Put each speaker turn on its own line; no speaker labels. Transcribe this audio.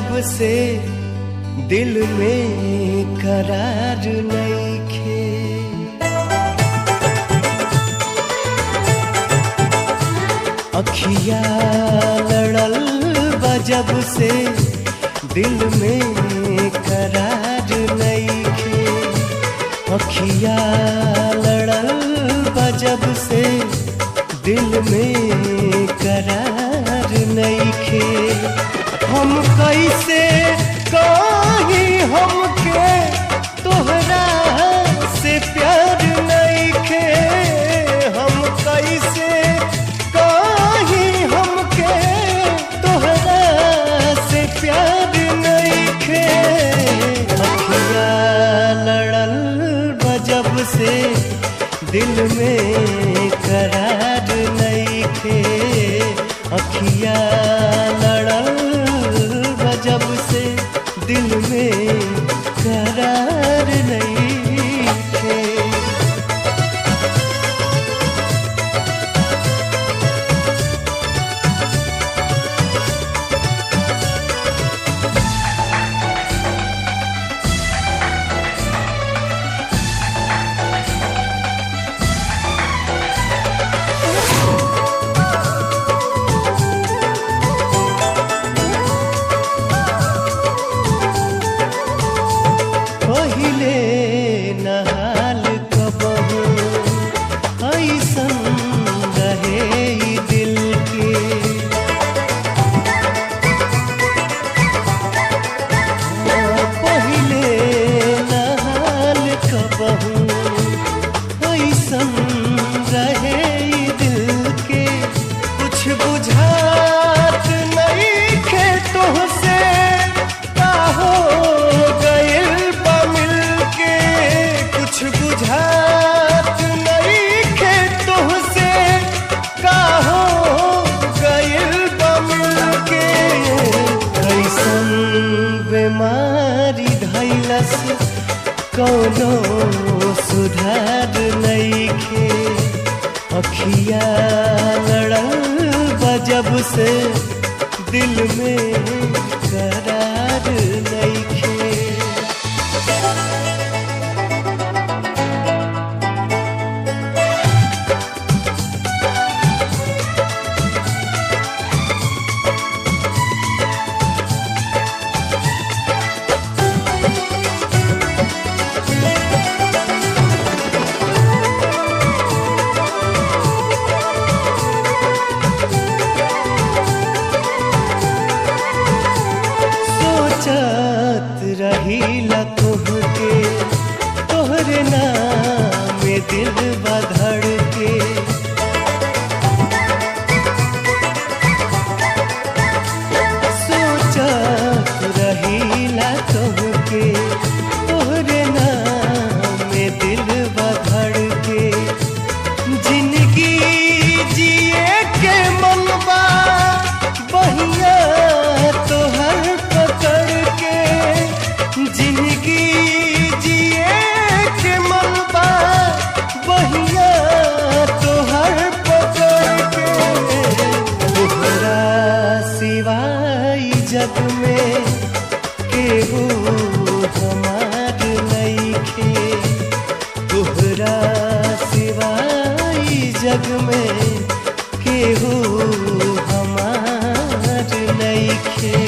जब से दिल में करार नइखे। अखिया लड़ल बा जब से दिल में करार नइखे। अखिया लड़ल बा जब से दिल में करार नइखे। हम कैसे कहीं हमके तोहरा से प्यार नइखे। हम कैसे कहीं हमके तोहरा से प्यार नइखे। अखिया लड़ल बा जब से दिल में करार नइखे। अखिया लड़ल बा जब से दिल में करार नइखे। पहिले नहाल कबहू ऐसन रहे ई दिल के। पहिले नहाल कबहू ऐसन रहे ई दिल के। कुछ बुझात नइखे तोहसे का हो गइल बा मिलके। कुछ बुझात नइखे तोहसे का हो गइल बा मिलके। कैसन बीमारी धइलस कौनो सुधार नइखे। अखिया लड़ल बा जब से दिल में करार नइखे। सोचत रहीला तोहके तोहरे नाम में दिल बा धड़के। सोचत रहीला तोहके तोहरे नाम में दिल बा धड़के। जिंदगी जिए के मन बा बहिया तोहर पकड़ के। जिंदगी जिए के मन बा बहिया तोहर पकड़ के। तोहरा सिवाय जग में केहू हमार नइखे। तोहरा सिवाय जग में केहू हमार नइखे।